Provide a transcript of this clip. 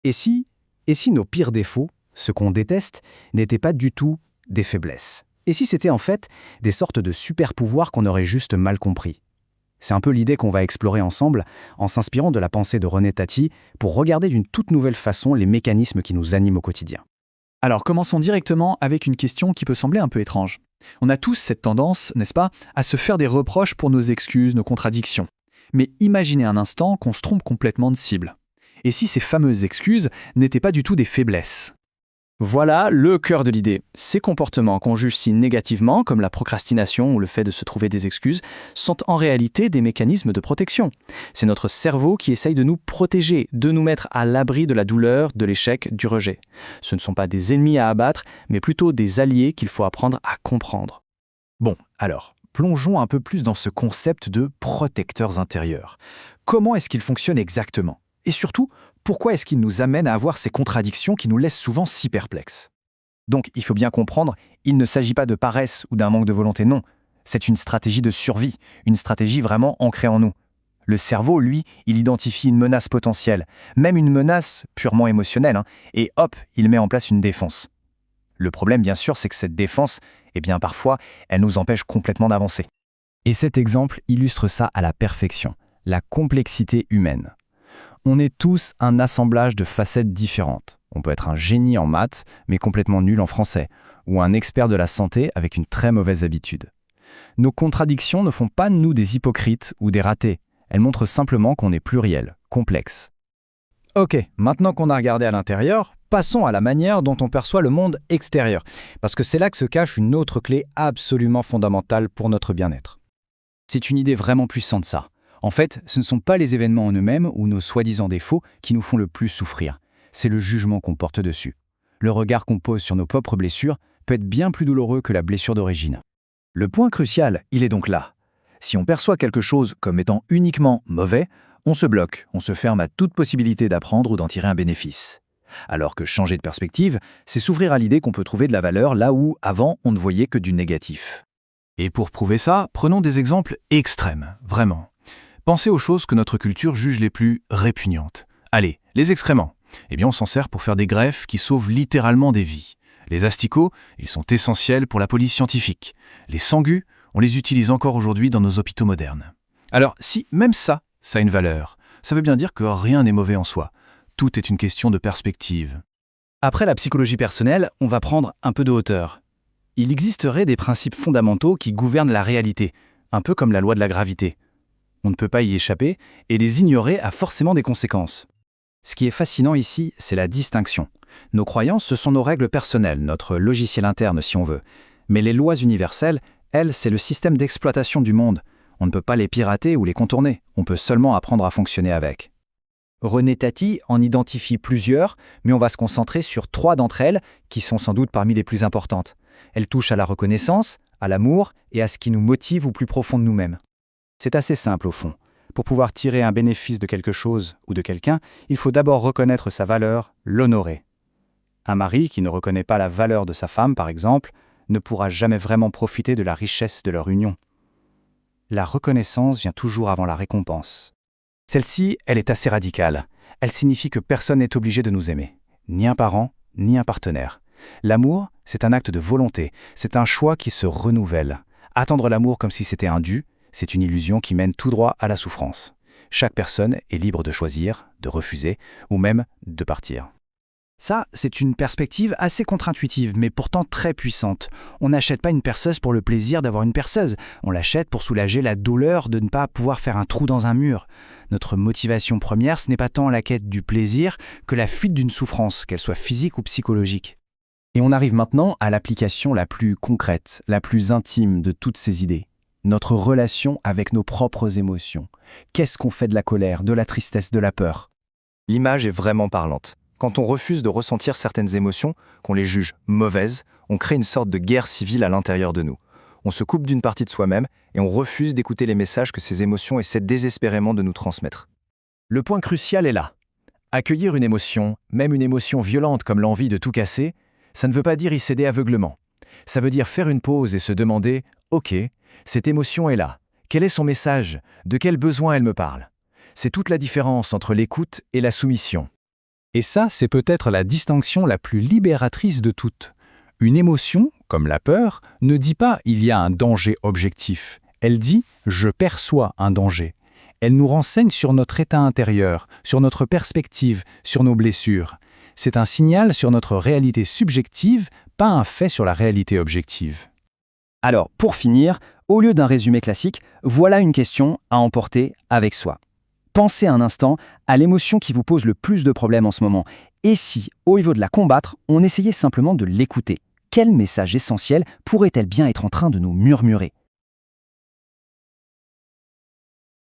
Et si, et si nos pires défauts, ce qu'on déteste, n'étaient pas du tout des faiblesses? Et si c'était en fait des sortes de super-pouvoirs qu'on aurait juste mal compris? C'est un peu l'idée qu'on va explorer ensemble en s'inspirant de la pensée de René Tati pour regarder d'une toute nouvelle façon les mécanismes qui nous animent au quotidien. Alors commençons directement avec une question qui peut sembler un peu étrange. On a tous cette tendance, n'est-ce pas, à se faire des reproches pour nos excuses, nos contradictions. Mais imaginez un instant qu'on se trompe complètement de cible. Et si ces fameuses excuses n'étaient pas du tout des faiblesses? Voilà le cœur de l'idée. Ces comportements qu'on juge si négativement, comme la procrastination ou le fait de se trouver des excuses, sont en réalité des mécanismes de protection. C'est notre cerveau qui essaye de nous protéger, de nous mettre à l'abri de la douleur, de l'échec, du rejet. Ce ne sont pas des ennemis à abattre, mais plutôt des alliés qu'il faut apprendre à comprendre. Bon, alors, plongeons un peu plus dans ce concept de protecteurs intérieurs. Comment est-ce qu'il fonctionne exactement? Et surtout, pourquoi est-ce qu'il nous amène à avoir ces contradictions qui nous laissent souvent si perplexes? Donc, il faut bien comprendre, il ne s'agit pas de paresse ou d'un manque de volonté, non. C'est une stratégie de survie, une stratégie vraiment ancrée en nous. Le cerveau, lui, il identifie une menace potentielle, même une menace purement émotionnelle, et hop, il met en place une défense. Le problème, bien sûr, c'est que cette défense, parfois, elle nous empêche complètement d'avancer. Et cet exemple illustre ça à la perfection, la complexité humaine. On est tous un assemblage de facettes différentes. On peut être un génie en maths, mais complètement nul en français, ou un expert de la santé avec une très mauvaise habitude. Nos contradictions ne font pas de nous des hypocrites ou des ratés. Elles montrent simplement qu'on est pluriel, complexe. Ok, maintenant qu'on a regardé à l'intérieur, passons à la manière dont on perçoit le monde extérieur, parce que c'est là que se cache une autre clé absolument fondamentale pour notre bien-être. C'est une idée vraiment puissante, ça. En fait, ce ne sont pas les événements en eux-mêmes ou nos soi-disant défauts qui nous font le plus souffrir. C'est le jugement qu'on porte dessus. Le regard qu'on pose sur nos propres blessures peut être bien plus douloureux que la blessure d'origine. Le point crucial, il est donc là. Si on perçoit quelque chose comme étant uniquement mauvais, on se bloque, on se ferme à toute possibilité d'apprendre ou d'en tirer un bénéfice. Alors que changer de perspective, c'est s'ouvrir à l'idée qu'on peut trouver de la valeur là où, avant, on ne voyait que du négatif. Et pour prouver ça, prenons des exemples extrêmes, vraiment. Pensez aux choses que notre culture juge les plus répugnantes. Allez, les excréments. On s'en sert pour faire des greffes qui sauvent littéralement des vies. Les asticots, ils sont essentiels pour la police scientifique. Les sangus, on les utilise encore aujourd'hui dans nos hôpitaux modernes. Alors, si même ça a une valeur, ça veut bien dire que rien n'est mauvais en soi. Tout est une question de perspective. Après la psychologie personnelle, on va prendre un peu de hauteur. Il existerait des principes fondamentaux qui gouvernent la réalité, un peu comme la loi de la gravité. On ne peut pas y échapper, et les ignorer a forcément des conséquences. Ce qui est fascinant ici, c'est la distinction. Nos croyances, ce sont nos règles personnelles, notre logiciel interne si on veut. Mais les lois universelles, elles, c'est le système d'exploitation du monde. On ne peut pas les pirater ou les contourner, on peut seulement apprendre à fonctionner avec. René Tati en identifie plusieurs, mais on va se concentrer sur 3 d'entre elles, qui sont sans doute parmi les plus importantes. Elles touchent à la reconnaissance, à l'amour et à ce qui nous motive au plus profond de nous-mêmes. C'est assez simple au fond. Pour pouvoir tirer un bénéfice de quelque chose ou de quelqu'un, il faut d'abord reconnaître sa valeur, l'honorer. Un mari qui ne reconnaît pas la valeur de sa femme, par exemple, ne pourra jamais vraiment profiter de la richesse de leur union. La reconnaissance vient toujours avant la récompense. Celle-ci, elle est assez radicale. Elle signifie que personne n'est obligé de nous aimer. Ni un parent, ni un partenaire. L'amour, c'est un acte de volonté. C'est un choix qui se renouvelle. Attendre l'amour comme si c'était un dû, c'est une illusion qui mène tout droit à la souffrance. Chaque personne est libre de choisir, de refuser, ou même de partir. Ça, c'est une perspective assez contre-intuitive, mais pourtant très puissante. On n'achète pas une perceuse pour le plaisir d'avoir une perceuse. On l'achète pour soulager la douleur de ne pas pouvoir faire un trou dans un mur. Notre motivation première, ce n'est pas tant la quête du plaisir que la fuite d'une souffrance, qu'elle soit physique ou psychologique. Et on arrive maintenant à l'application la plus concrète, la plus intime de toutes ces idées. Notre relation avec nos propres émotions. Qu'est-ce qu'on fait de la colère, de la tristesse, de la peur? L'image est vraiment parlante. Quand on refuse de ressentir certaines émotions, qu'on les juge mauvaises, on crée une sorte de guerre civile à l'intérieur de nous. On se coupe d'une partie de soi-même et on refuse d'écouter les messages que ces émotions essaient désespérément de nous transmettre. Le point crucial est là. Accueillir une émotion, même une émotion violente comme l'envie de tout casser, ça ne veut pas dire y céder aveuglement. Ça veut dire faire une pause et se demander « Ok, cette émotion est là. Quel est son message? De quel besoin elle me parle ?» C'est toute la différence entre l'écoute et la soumission. Et ça, c'est peut-être la distinction la plus libératrice de toutes. Une émotion, comme la peur, ne dit pas « il y a un danger objectif ». Elle dit « je perçois un danger ». Elle nous renseigne sur notre état intérieur, sur notre perspective, sur nos blessures. C'est un signal sur notre réalité subjective, pas un fait sur la réalité objective. Alors, pour finir, au lieu d'un résumé classique, voilà une question à emporter avec soi. Pensez un instant à l'émotion qui vous pose le plus de problèmes en ce moment. Et si, au lieu de la combattre, on essayait simplement de l'écouter? Quel message essentiel pourrait-elle bien être en train de nous murmurer?